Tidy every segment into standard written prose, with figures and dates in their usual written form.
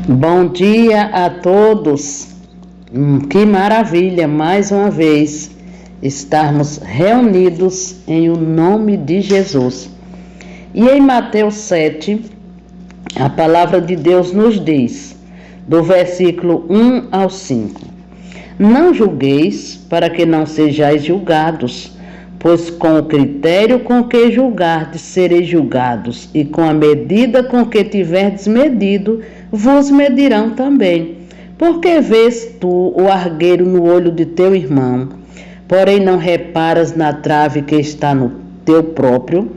Bom dia a todos. Que maravilha, mais uma vez, estarmos reunidos em o nome de Jesus. E em Mateus 7, a palavra de Deus nos diz, do versículo 1 ao 5: Não julgueis para que não sejais julgados, pois com o critério com que julgardes sereis julgados, e com a medida com que tiverdes medido, vos medirão também. Porque vês tu o argueiro no olho de teu irmão, porém não reparas na trave que está no teu próprio?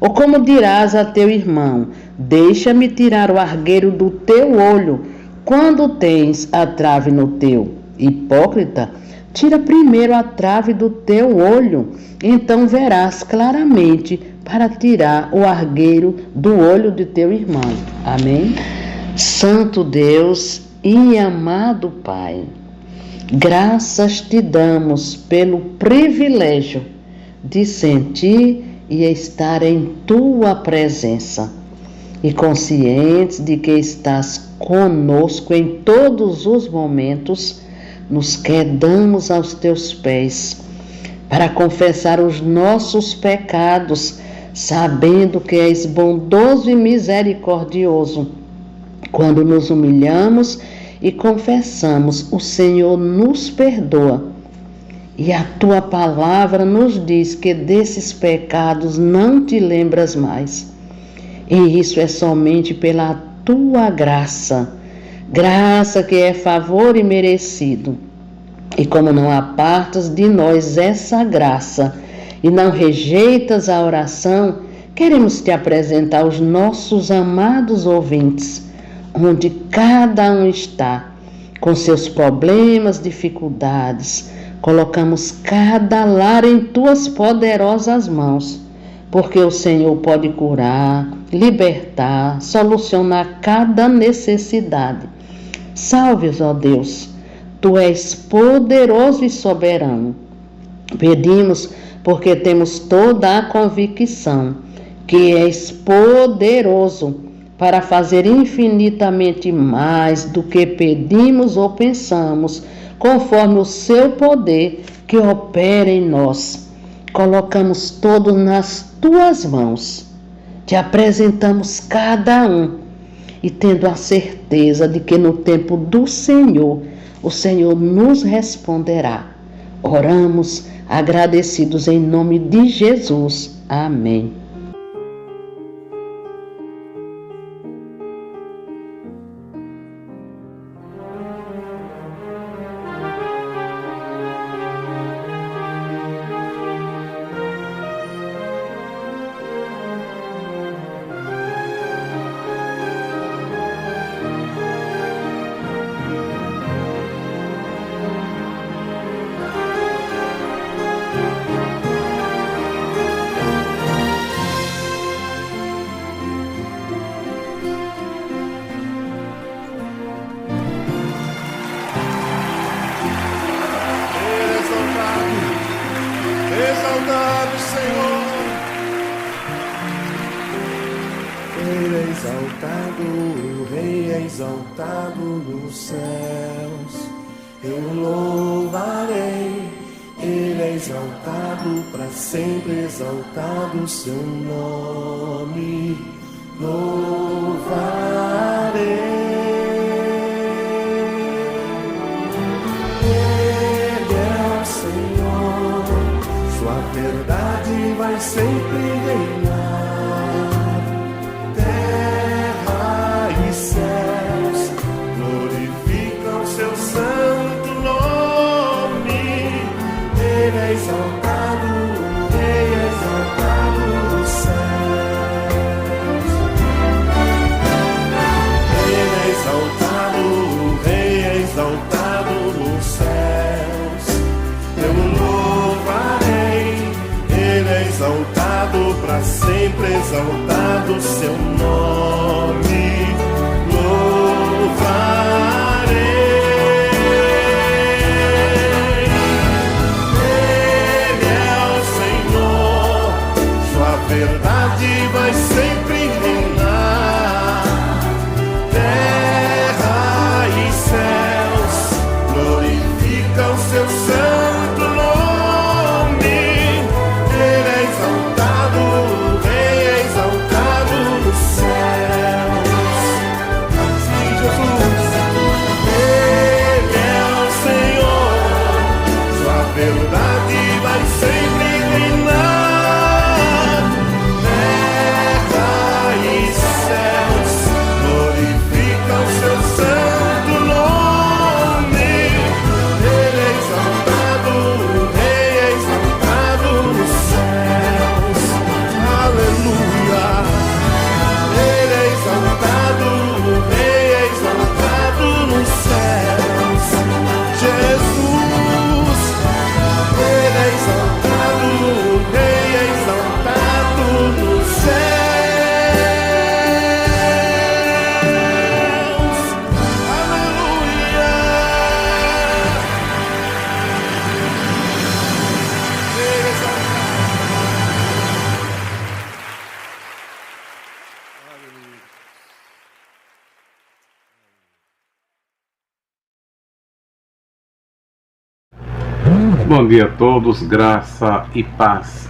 Ou como dirás a teu irmão, deixa-me tirar o argueiro do teu olho, quando tens a trave no teu? Hipócrita, tira primeiro a trave do teu olho, então verás claramente para tirar o argueiro do olho de teu irmão. Amém? Santo Deus e amado Pai, graças te damos pelo privilégio de sentir e estar em tua presença, e conscientes de que estás conosco em todos os momentos, nos quedamos aos teus pés para confessar os nossos pecados, sabendo que és bondoso e misericordioso. Quando nos humilhamos e confessamos, o Senhor nos perdoa. E a tua palavra nos diz que desses pecados não te lembras mais. E isso é somente pela tua graça. Graça que é favor imerecido. E como não apartas de nós essa graça e não rejeitas a oração, queremos te apresentar os nossos amados ouvintes, onde cada um está, com seus problemas, dificuldades. Colocamos cada lar em tuas poderosas mãos, porque o Senhor pode curar, libertar, solucionar cada necessidade. Salve-os, ó Deus, tu és poderoso e soberano. Pedimos porque temos toda a convicção que és poderoso para fazer infinitamente mais do que pedimos ou pensamos, conforme o seu poder que opera em nós. Colocamos todos nas tuas mãos, te apresentamos cada um, e tendo a certeza de que no tempo do Senhor, o Senhor nos responderá. Oramos agradecidos em nome de Jesus. Amém. Exaltado, Senhor. Ele é exaltado, o Rei é exaltado nos céus. Eu louvarei. Ele é exaltado, para sempre exaltado o seu nome. Louvarei. Verdade vai sempre reinar. Terra e céus glorificam seu santo nome. Ele é exaltado, o Rei é exaltado nos céus. Ele é exaltado, o Rei é exaltado nos céus. Eu louvarei. Ele é exaltado, para sempre exaltado o seu nome. Louvarei. Ele é o Senhor, sua verdade vai sempre reinar. Terra e céus glorificam seu santo nome. Ele é exaltado, o Rei é exaltado nos céus. Sim, Jesus, Ele é o Senhor, sua verdade vai sempre reinar. Terra e céus glorificam seu santo nome. Ele é exaltado, o Rei é exaltado nos céus. Aleluia. Ele é exaltado, o Rei é exaltado nos céus. Jesus, Ele é exaltado, o Rei é exaltado nos céus. Aleluia. Ele é exaltado. Bom dia a todos, graça e paz.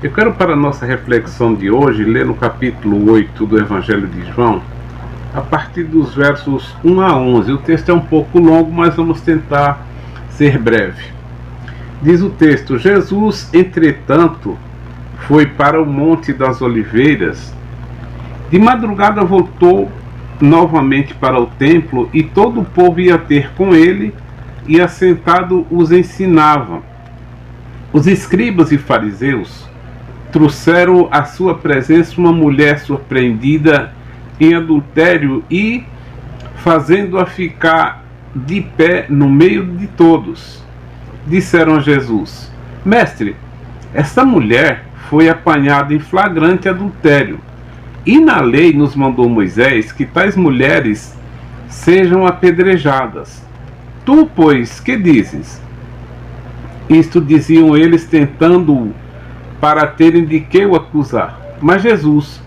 Eu quero, para a nossa reflexão de hoje, ler no capítulo 8 do Evangelho de João, a partir dos versos 1 a 11. O texto é um pouco longo, mas vamos tentar ser breve. Diz o texto: Jesus, entretanto, foi para o Monte das Oliveiras. De madrugada voltou novamente para o templo, e todo o povo ia ter com ele, e assentado os ensinava. Os escribas e fariseus trouxeram à sua presença uma mulher surpreendida em adultério e, fazendo-a ficar de pé no meio de todos, disseram a Jesus: Mestre, esta mulher foi apanhada em flagrante adultério, e na lei nos mandou Moisés que tais mulheres sejam apedrejadas. Tu, pois, que dizes? Isto diziam eles, tentando-o para terem de que o acusar. Mas Jesus,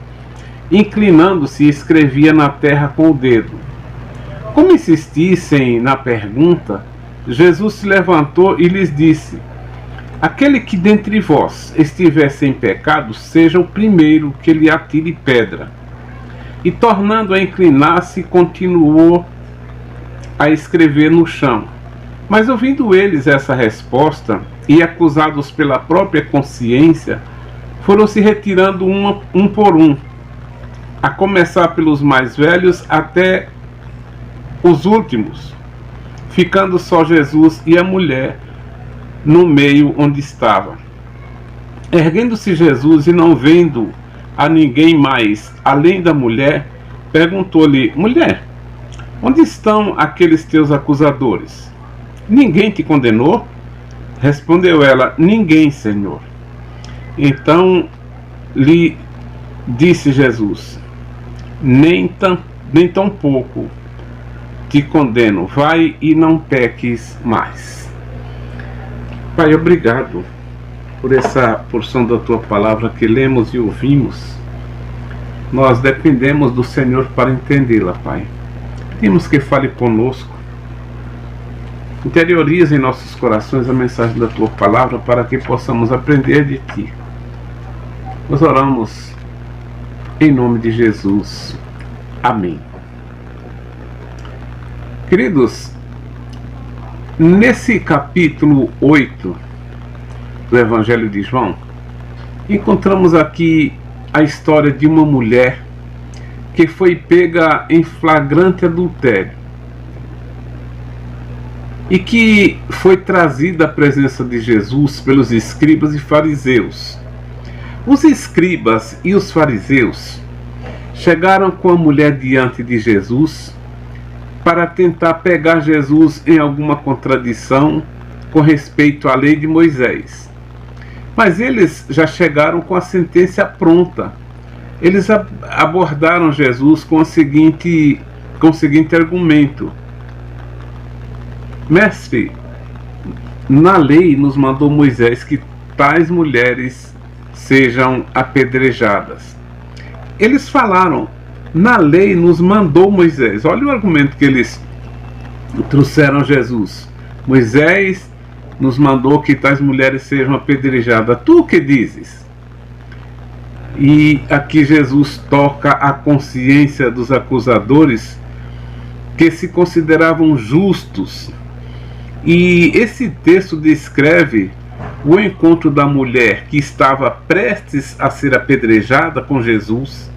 inclinando-se, escrevia na terra com o dedo. Como insistissem na pergunta, Jesus se levantou e lhes disse: Aquele que dentre vós estiver sem pecado, seja o primeiro que lhe atire pedra. E tornando a inclinar-se, continuou a escrever no chão. Mas ouvindo eles essa resposta, e acusados pela própria consciência, foram se retirando um por um, a começar pelos mais velhos até os últimos, ficando só Jesus e a mulher no meio onde estava. Erguendo-se Jesus e não vendo a ninguém mais além da mulher, perguntou-lhe: Mulher, onde estão aqueles teus acusadores? Ninguém te condenou? Respondeu ela: Ninguém, Senhor. Então lhe disse Jesus: Nem tão pouco te condeno. Vai e não peques mais. Pai, obrigado por essa porção da tua palavra que lemos e ouvimos. Nós dependemos do Senhor para entendê-la, Pai. Pedimos que fale conosco, interiorize em nossos corações a mensagem da tua palavra para que possamos aprender de ti. Nós oramos em nome de Jesus. Amém. Queridos, nesse capítulo 8 do Evangelho de João, encontramos aqui a história de uma mulher que foi pega em flagrante adultério e que foi trazida à presença de Jesus pelos escribas e fariseus. Os escribas e os fariseus chegaram com a mulher diante de Jesus para tentar pegar Jesus em alguma contradição com respeito à lei de Moisés. Mas eles já chegaram com a sentença pronta. Eles abordaram Jesus com o seguinte argumento: Mestre, na lei nos mandou Moisés que tais mulheres sejam apedrejadas. Eles falaram: na lei nos mandou Moisés. Olha o argumento que eles trouxeram a Jesus. Moisés nos mandou que tais mulheres sejam apedrejadas. Tu o que dizes? E aqui Jesus toca a consciência dos acusadores, que se consideravam justos. E esse texto descreve o encontro da mulher que estava prestes a ser apedrejada com Jesus.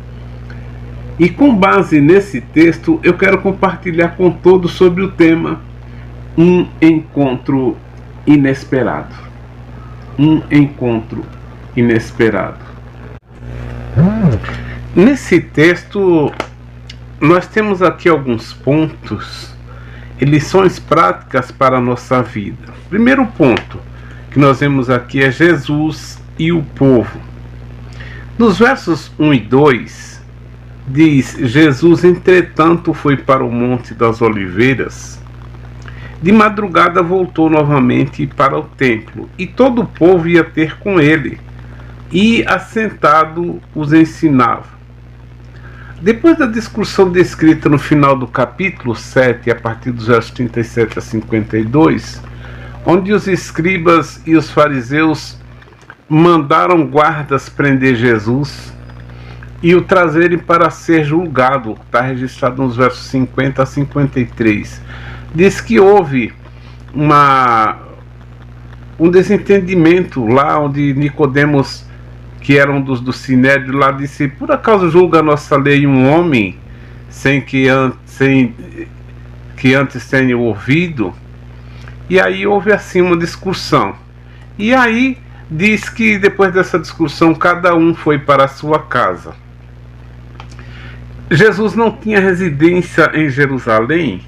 E com base nesse texto, eu quero compartilhar com todos sobre o tema um encontro inesperado. Um encontro inesperado. Nesse texto, nós temos aqui alguns pontos e lições práticas para a nossa vida. Primeiro ponto que nós vemos aqui é Jesus e o povo. Nos versos 1 e 2, diz: Jesus, entretanto, foi para o Monte das Oliveiras. De madrugada voltou novamente para o templo, e todo o povo ia ter com ele, e assentado os ensinava. Depois da discussão descrita no final do capítulo 7, a partir dos versos 37 a 52, onde os escribas e os fariseus mandaram guardas prender Jesus e o trazerem para ser julgado, está registrado nos versos 50 a 53. Diz que houve um desentendimento lá onde Nicodemos, que era um dos sinédrio lá, disse: por acaso julga a nossa lei um homem sem que antes tenha ouvido? E aí houve assim uma discussão. E aí diz que depois dessa discussão cada um foi para a sua casa. Jesus não tinha residência em Jerusalém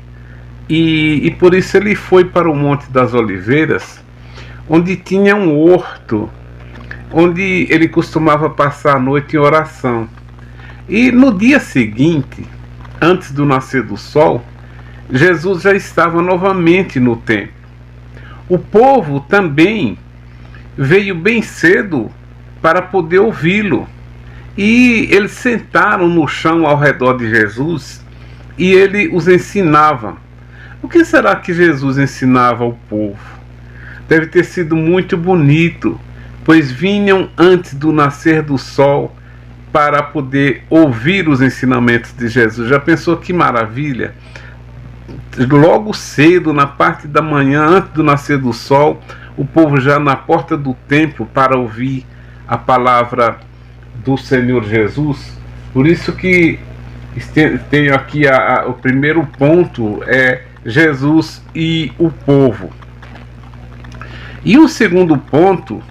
e por isso ele foi para o Monte das Oliveiras, onde tinha um horto, onde ele costumava passar a noite em oração. E no dia seguinte, antes do nascer do sol, Jesus já estava novamente no templo. O povo também veio bem cedo para poder ouvi-lo. E eles sentaram no chão ao redor de Jesus e ele os ensinava. O que será que Jesus ensinava ao povo? Deve ter sido muito bonito, pois vinham antes do nascer do sol para poder ouvir os ensinamentos de Jesus. Já pensou que maravilha? Logo cedo, na parte da manhã, antes do nascer do sol, o povo já na porta do templo para ouvir a palavra do Senhor Jesus. Por isso que tenho aqui o primeiro ponto, é Jesus e o povo. E o segundo ponto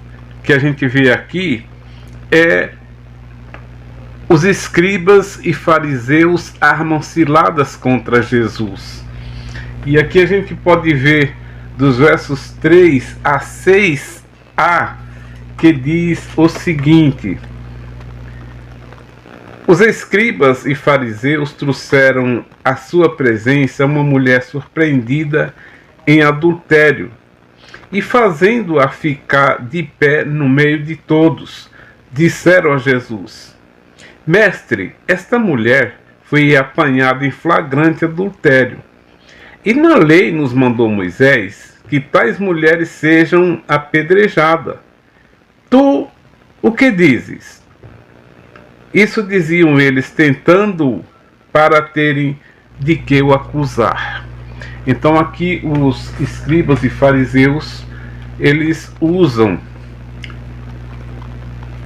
que a gente vê aqui é: os escribas e fariseus armam ciladas contra Jesus. E aqui a gente pode ver dos versos 3 a 6a, que diz o seguinte: os escribas e fariseus trouxeram à sua presença uma mulher surpreendida em adultério, e fazendo-a ficar de pé no meio de todos, disseram a Jesus: Mestre, esta mulher foi apanhada em flagrante adultério. E na lei nos mandou Moisés que tais mulheres sejam apedrejadas. Tu o que dizes? Isso diziam eles, tentando para terem de que o acusar. Então aqui os escribas e fariseus, eles usam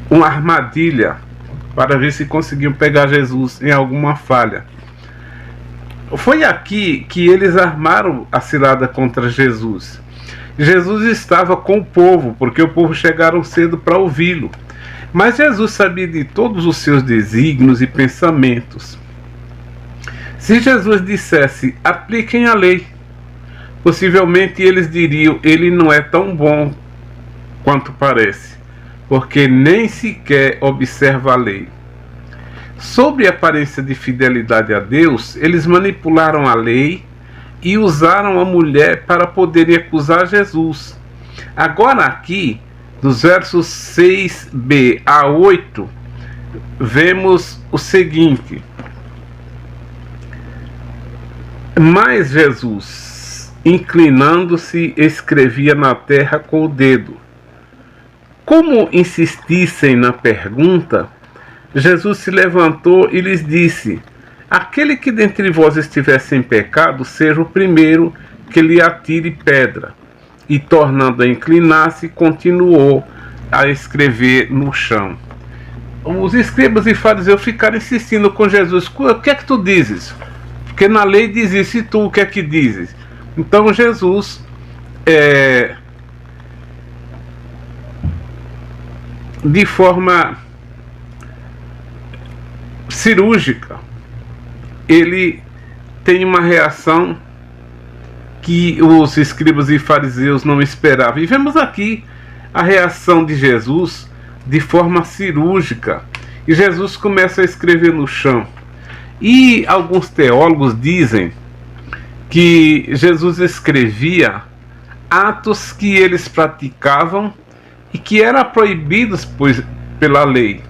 uma armadilha para ver se conseguiam pegar Jesus em alguma falha. Foi aqui que eles armaram a cilada contra Jesus. Jesus estava com o povo, porque o povo chegaram cedo para ouvi-lo. Mas Jesus sabia de todos os seus desígnios e pensamentos. Se Jesus dissesse: apliquem a lei, possivelmente eles diriam: ele não é tão bom quanto parece, porque nem sequer observa a lei. Sob a aparência de fidelidade a Deus, eles manipularam a lei e usaram a mulher para poderem acusar Jesus. Agora aqui, dos versos 6b a 8, vemos o seguinte: mas Jesus, inclinando-se, escrevia na terra com o dedo. Como insistissem na pergunta, Jesus se levantou e lhes disse: aquele que dentre vós estiver sem pecado, seja o primeiro que lhe atire pedra. E, tornando a inclinar-se, continuou a escrever no chão. Os escribas e fariseus ficaram insistindo com Jesus: o que é que tu dizes? Porque na lei diz isso, e tu o que é que dizes? Então Jesus de forma cirúrgica, ele tem uma reação que os escribas e fariseus não esperavam. E vemos aqui a reação de Jesus de forma cirúrgica. E Jesus começa a escrever no chão. E alguns teólogos dizem que Jesus escrevia atos que eles praticavam e que eram proibidos pela lei.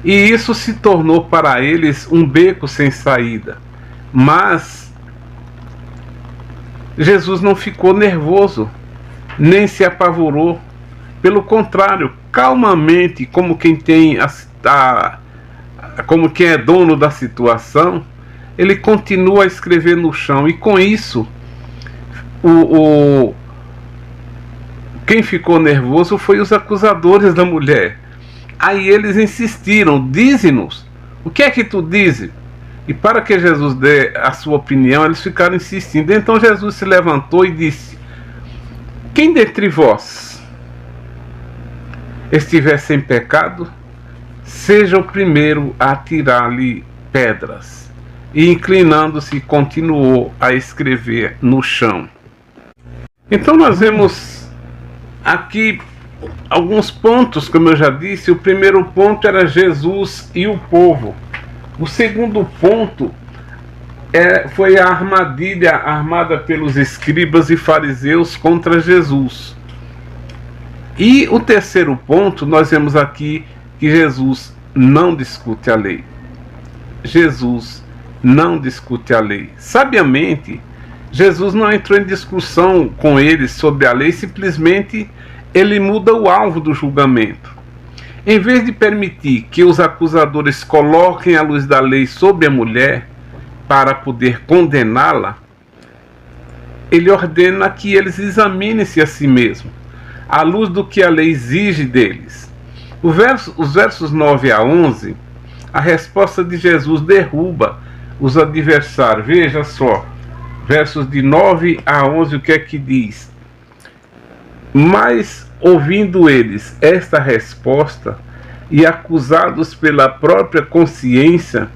E isso se tornou para eles um beco sem saída. Mas Jesus não ficou nervoso, nem se apavorou. Pelo contrário, calmamente, como quem é dono da situação, ele continua a escrever no chão. E com isso, quem ficou nervoso foi os acusadores da mulher. Aí eles insistiram: dize-nos, o que é que tu dizes? E para que Jesus dê a sua opinião, eles ficaram insistindo. Então Jesus se levantou e disse: quem dentre vós estiver sem pecado, seja o primeiro a atirar-lhe pedras. E, inclinando-se, continuou a escrever no chão. Então nós vemos aqui alguns pontos, como eu já disse. O primeiro ponto era Jesus e o povo. O segundo ponto foi a armadilha armada pelos escribas e fariseus contra Jesus. E o terceiro ponto, nós vemos aqui que Jesus não discute a lei. Jesus não discute a lei. Sabiamente, Jesus não entrou em discussão com eles sobre a lei, simplesmente ele muda o alvo do julgamento. Em vez de permitir que os acusadores coloquem a luz da lei sobre a mulher para poder condená-la, ele ordena que eles examinem-se a si mesmos, à luz do que a lei exige deles. Os versos 9 a 11, a resposta de Jesus derruba os adversários. Veja só, versos de 9 a 11, o que é que diz? Mas, ouvindo eles esta resposta, e acusados pela própria consciência,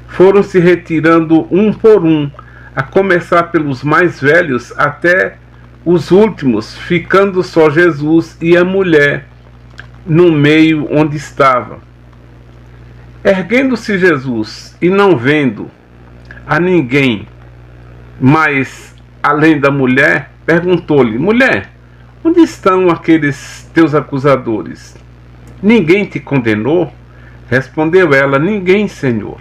foram se retirando um por um, a começar pelos mais velhos até os últimos, ficando só Jesus e a mulher no meio onde estava. Erguendo-se Jesus e não vendo a ninguém mais além da mulher, perguntou-lhe: mulher, onde estão aqueles teus acusadores? Ninguém te condenou? Respondeu ela: ninguém, Senhor.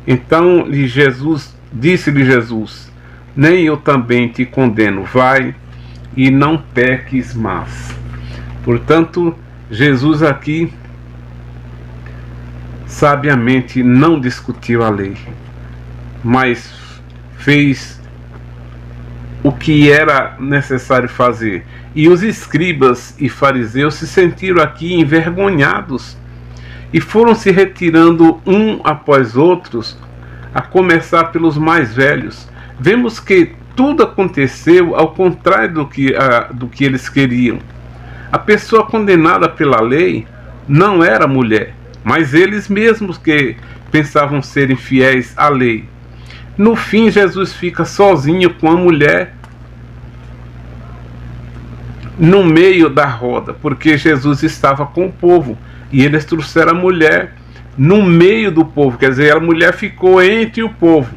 Então disse-lhe Jesus: nem eu também te condeno. Vai e não peques mais. Portanto, Jesus aqui sabiamente não discutiu a lei, mas fez o que era necessário fazer. E os escribas e fariseus se sentiram aqui envergonhados e foram se retirando um após outros, a começar pelos mais velhos. Vemos que tudo aconteceu ao contrário do que eles queriam. A pessoa condenada pela lei não era a mulher, mas eles mesmos que pensavam serem fiéis à lei. No fim, Jesus fica sozinho com a mulher no meio da roda, porque Jesus estava com o povo e eles trouxeram a mulher no meio do povo, quer dizer, a mulher ficou entre o povo.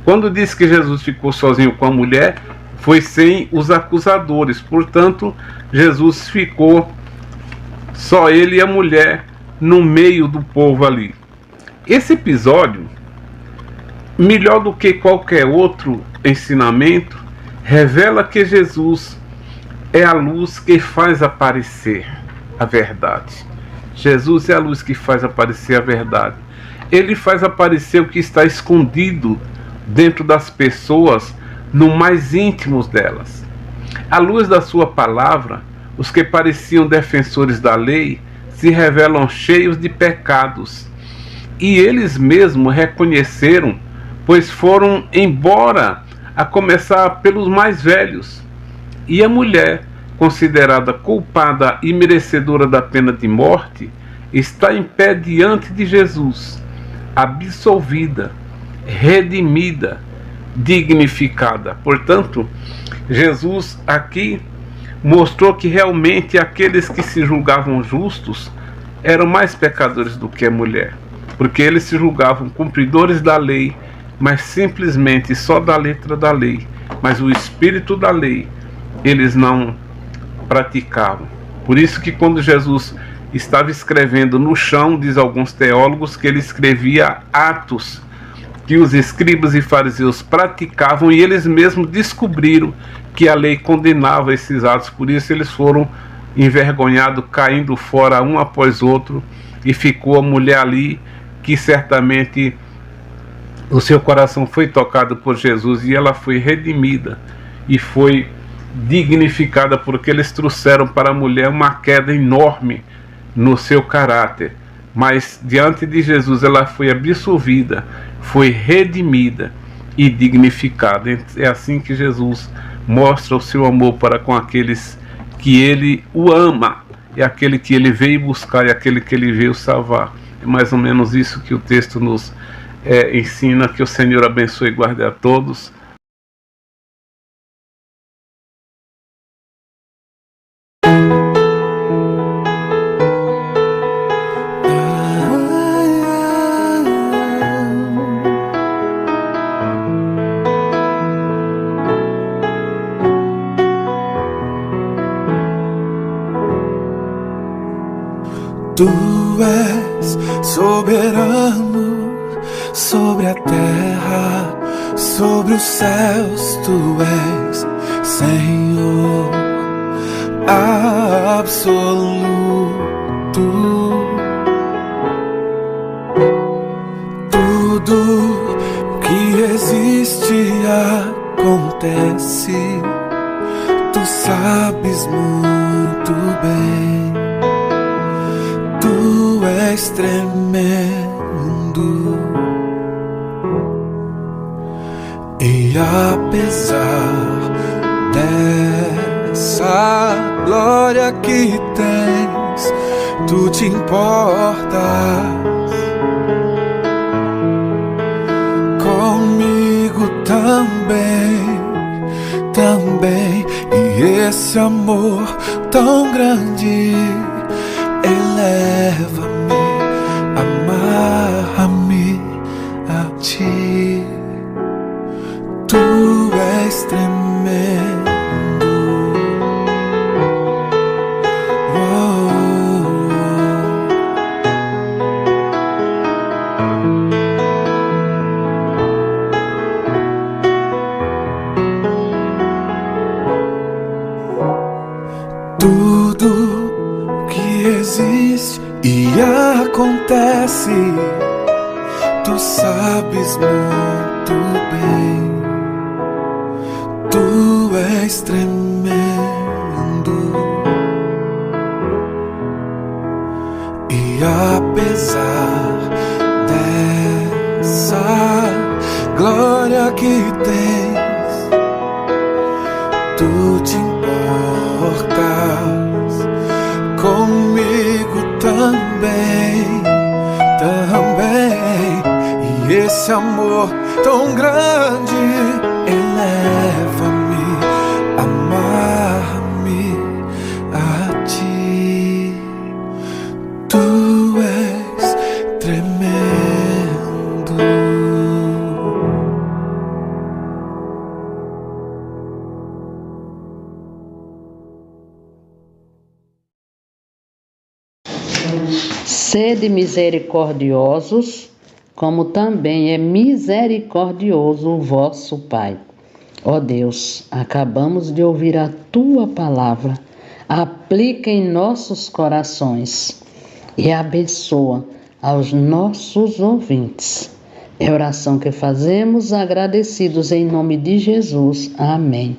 Quando diz que Jesus ficou sozinho com a mulher, foi sem os acusadores. Portanto, Jesus ficou Só ele e a mulher no meio do povo ali. Esse episódio, melhor do que qualquer outro ensinamento, revela que Jesus é a luz que faz aparecer a verdade. Jesus é a luz que faz aparecer a verdade. Ele faz aparecer o que está escondido dentro das pessoas, no mais íntimos delas. À luz da sua palavra, os que pareciam defensores da lei se revelam cheios de pecados. E eles mesmos reconheceram, pois foram embora, a começar pelos mais velhos. E a mulher, considerada culpada e merecedora da pena de morte, está em pé diante de Jesus, absolvida, redimida, dignificada. Portanto, Jesus aqui mostrou que realmente aqueles que se julgavam justos eram mais pecadores do que a mulher, porque eles se julgavam cumpridores da lei, mas simplesmente só da letra da lei, mas o espírito da lei eles não praticavam. Por isso que quando Jesus estava escrevendo no chão, diz alguns teólogos que ele escrevia atos que os escribas e fariseus praticavam, e eles mesmos descobriram que a lei condenava esses atos. Por isso eles foram envergonhados, caindo fora um após outro, e ficou a mulher ali que certamente o seu coração foi tocado por Jesus, e ela foi redimida e foi dignificada, porque eles trouxeram para a mulher uma queda enorme no seu caráter. Mas diante de Jesus ela foi absolvida, foi redimida e dignificada. É assim que Jesus mostra o seu amor para com aqueles que ele o ama, é aquele que ele veio buscar, é aquele que ele veio salvar. É mais ou menos isso que o texto nos ensina. Que o Senhor abençoe e guarde a todos. Tu és soberano sobre a terra, sobre os céus. Tu és Senhor absoluto. Tudo que existe acontece. Tu sabes muito bem. Tu és tremendo, e apesar dessa glória que tens, tu te importas comigo também, e esse amor tão grande eleva-me, amarra-me a ti. Tu és tremendo. Tudo que existe e acontece, tu sabes muito bem. Tu és tremendo, e apesar dessa glória que tens, tu te importas comigo também, e esse amor tão grande eleva-me, amarra-me a ti. Tu és tremendo. Sede misericordiosos, como também é misericordioso o vosso Pai. Ó Deus, acabamos de ouvir a Tua palavra. Aplica em nossos corações e abençoa aos nossos ouvintes. É a oração que fazemos agradecidos em nome de Jesus. Amém.